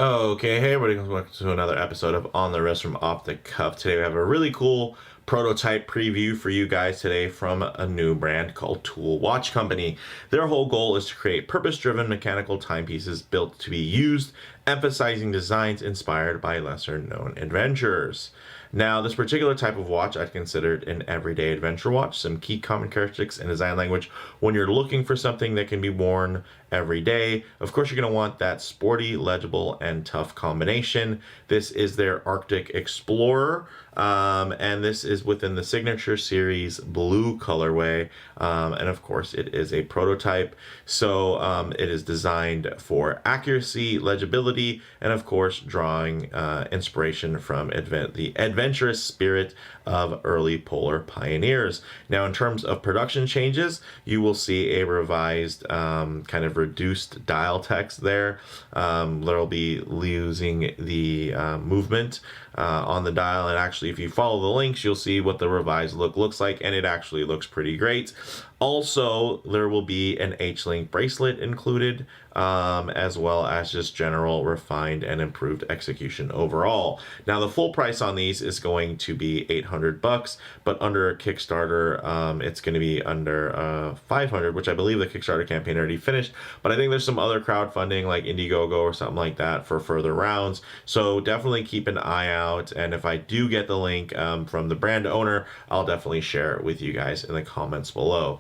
Okay, hey everybody, welcome to another episode of On the Wrist from Off the Cuff. Today we have a really cool prototype preview for you guys today from a new brand called Tool Watch Company. Their whole goal is to create purpose-driven mechanical timepieces built to be used, emphasizing designs inspired by lesser-known adventurers. Now, this particular type of watch I'd consider it an everyday adventure watch. Some key common characteristics and design language when you're looking for something that can be worn every day. Of course, you're going to want that sporty, legible, and tough combination. This is their Arctic Explorer, and this is within the Signature Series blue colorway. And of course, it is a prototype, so it is designed for accuracy, legibility, and of course, drawing inspiration from the adventurous spirit of early polar pioneers. Now, in terms of production changes, you will see a revised kind of reduced dial text there. There'll be losing the movement on the dial, and actually if you follow the links you'll see what the revised look looks like, and it actually looks pretty great. Also, there will be an H-link bracelet included, as well as just general refined and improved execution overall. Now, the full price on these is going to be $800, but under Kickstarter, it's going to be under 500, which I believe the Kickstarter campaign already finished. But I think there's some other crowdfunding like Indiegogo or something like that for further rounds. So definitely keep an eye out. And if I do get the link from the brand owner, I'll definitely share it with you guys in the comments below.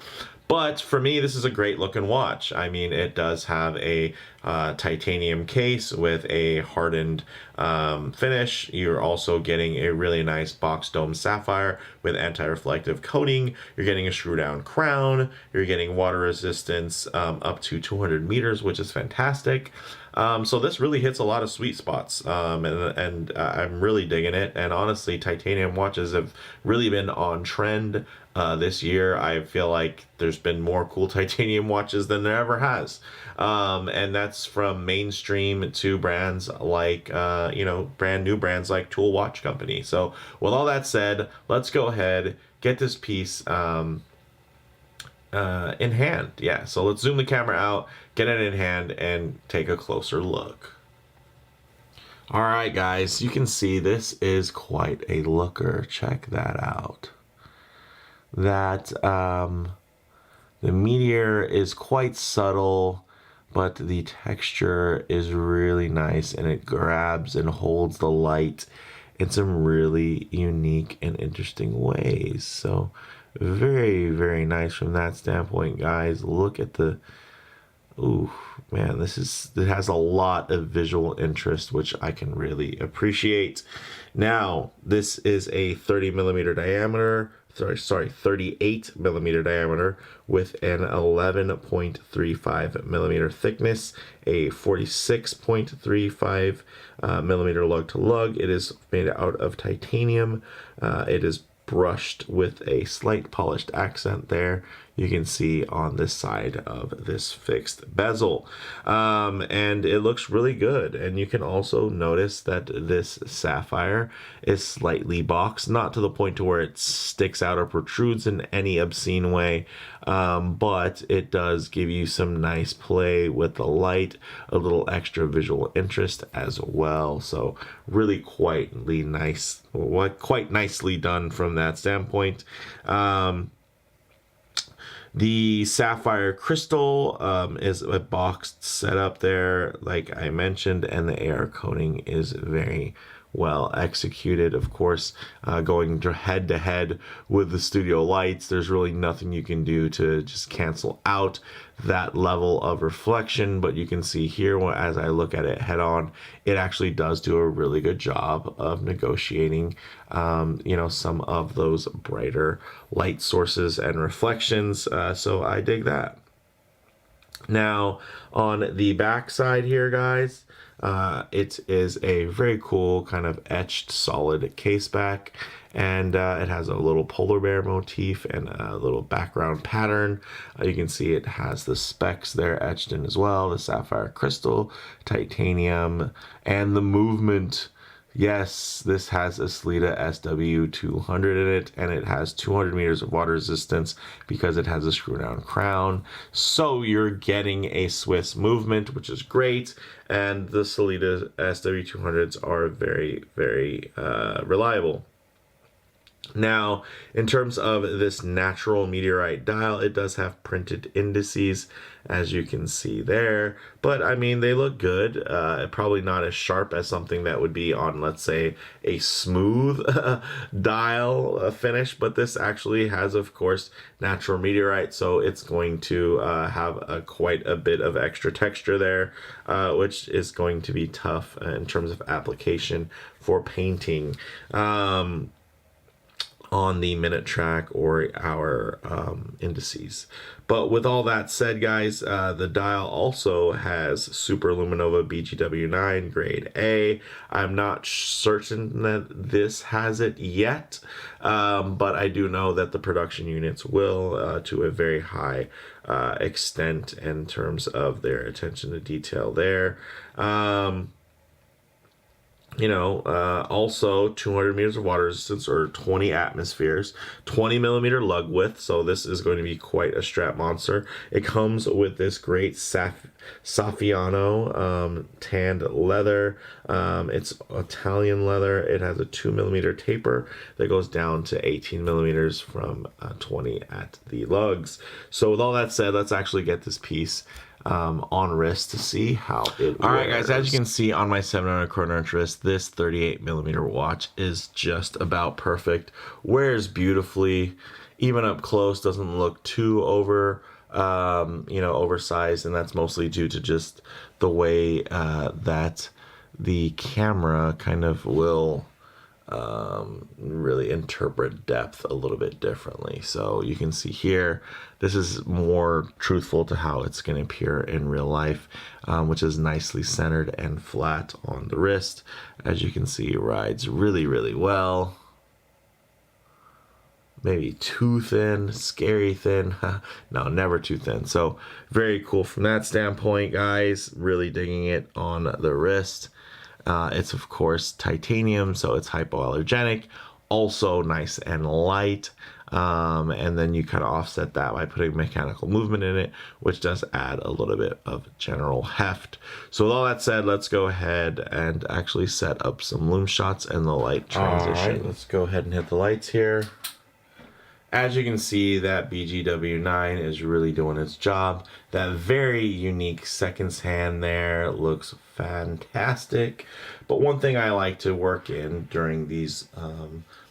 But for me, this is a great looking watch. I mean, it does have a titanium case with a hardened finish. You're also getting a really nice box dome sapphire with anti-reflective coating. You're getting a screw down crown. You're getting water resistance up to 200 meters, which is fantastic. So this really hits a lot of sweet spots, and I'm really digging it. And honestly, titanium watches have really been on trend this year. I feel like there's been more cool titanium watches than there ever has. And that's from mainstream to brands like, brand new brands like Tool Watch Company. So with all that said, let's go ahead, get this piece in hand. Yeah, so let's zoom the camera out, get it in hand, and take a closer look. All right, guys, you can see this is quite a looker. Check that out. That the meteor is quite subtle, but the texture is really nice, and it grabs and holds the light in some really unique and interesting ways. So very, very nice from that standpoint, guys. Look at the, ooh, man, it has a lot of visual interest, which I can really appreciate. Now, this is a 30 millimeter diameter, 38 millimeter diameter with an 11.35 millimeter thickness, a 46.35 millimeter lug to lug. It is made out of titanium. It is brushed with a slight polished accent there. You can see on this side of this fixed bezel, and it looks really good. And you can also notice that this sapphire is slightly boxed, not to the point to where it sticks out or protrudes in any obscene way, but it does give you some nice play with the light, a little extra visual interest as well. So really quite nicely done from that standpoint. The sapphire crystal is a boxed setup there, like I mentioned, and the AR coating is very well executed. Of course, going head to head with the studio lights, there's really nothing you can do to just cancel out that level of reflection, but you can see here, as I look at it head on, it actually does do a really good job of negotiating some of those brighter light sources and reflections, so I dig that. Now, on the back side here, guys, it is a very cool kind of etched solid case back, and it has a little polar bear motif and a little background pattern. You can see it has the specs there etched in as well, the sapphire crystal, titanium, and the movement Yes, this has a Sellita SW200 in it, and it has 200 meters of water resistance because it has a screw-down crown. So you're getting a Swiss movement, which is great, and the Sellita SW200s are very, very reliable. Now, in terms of this natural meteorite dial, it does have printed indices, as you can see there. But, I mean, they look good. Probably not as sharp as something that would be on, let's say, a smooth dial finish. But this actually has, of course, natural meteorite. So it's going to have quite a bit of extra texture there, which is going to be tough in terms of application for painting. On the minute track or our indices. But with all that said, guys, the dial also has Super Luminova BGW9 grade A. I'm not certain that this has it yet, but I do know that the production units will to a very high extent in terms of their attention to detail there. Also 200 meters of water resistance or 20 atmospheres, 20 millimeter lug width. So this is going to be quite a strap monster. It comes with this great Saffiano tanned leather. It's Italian leather. It has a 2 millimeter taper that goes down to 18 millimeters from 20 at the lugs. So with all that said, let's actually get this piece on wrist to see how it wears. All right, guys, as you can see on my 700 chronometer wrist, this 38 millimeter watch is just about perfect. Wears beautifully, even up close, doesn't look too oversized, and that's mostly due to just the way that the camera kind of will really interpret depth a little bit differently. So you can see here, this is more truthful to how it's going to appear in real life, which is nicely centered and flat on the wrist. As you can see, it rides really, really well. Maybe too thin, scary thin. No, never too thin. So very cool from that standpoint, guys. Really digging it on the wrist. It's of course titanium, so it's hypoallergenic, also nice and light. And then you kind of offset that by putting mechanical movement in it, which does add a little bit of general heft. So with all that said, let's go ahead and actually set up some Lume Shots and the light transition. All right, let's go ahead and hit the lights here. As you can see, that BGW9 is really doing its job. That very unique seconds hand there looks fantastic. But one thing I like to work in during these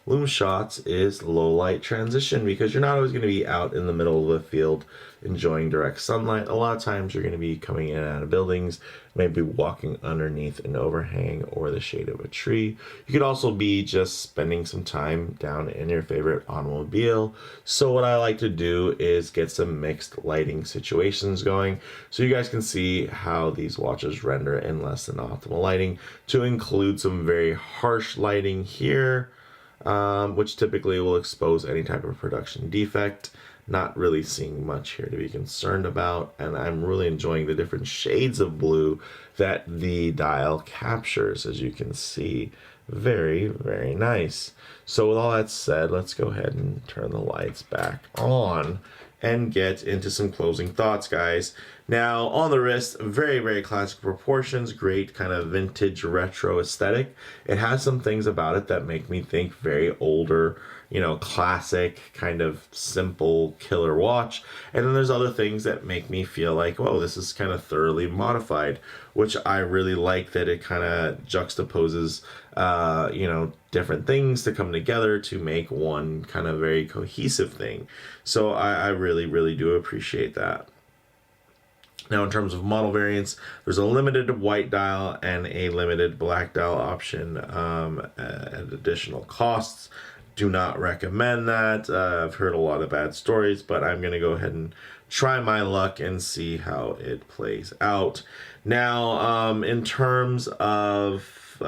Lume Shots is low light transition, because you're not always going to be out in the middle of the field enjoying direct sunlight. A lot of times you're going to be coming in and out of buildings, maybe walking underneath an overhang or the shade of a tree. You could also be just spending some time down in your favorite automobile. So what I like to do is get some mixed lighting situations going, so you guys can see how these watches render in less than optimal lighting, to include some very harsh lighting here, which typically will expose any type of production defect. Not really seeing much here to be concerned about, and I'm really enjoying the different shades of blue that the dial captures, as you can see. Very, very nice. So with all that said, let's go ahead and turn the lights back on and get into some closing thoughts, guys. Now, on the wrist, very, very classic proportions, great kind of vintage retro aesthetic. It has some things about it that make me think very older, classic, kind of simple killer watch. And then there's other things that make me feel like, whoa, this is kind of thoroughly modified, which I really like, that it kind of juxtaposes, different things to come together to make one kind of very cohesive thing. So I really, really do appreciate that. Now, in terms of model variants, there's a limited white dial and a limited black dial option at additional costs. Do not recommend that. I've heard a lot of bad stories, but I'm going to go ahead and try my luck and see how it plays out. Now, in terms of,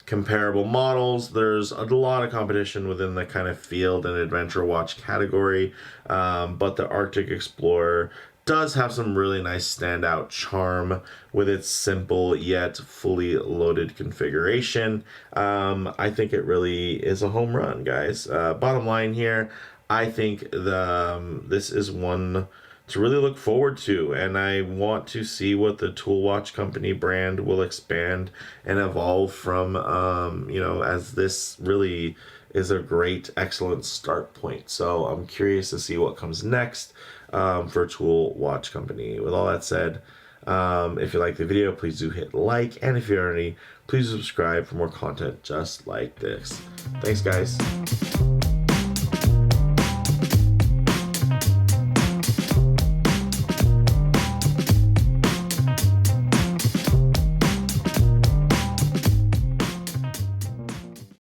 comparable models. There's a lot of competition within the kind of field and adventure watch category, but the Arctic Explorer does have some really nice standout charm with its simple yet fully loaded configuration. I think it really is a home run, guys. Bottom line here, I think this is one to really look forward to, and I want to see what the Tool Watch Company brand will expand and evolve from, as this really is a great, excellent start point. So I'm curious to see what comes next for Tool Watch Company. With all that said, if you like the video, please do hit like, and if you're already, please subscribe for more content just like this. Thanks, guys.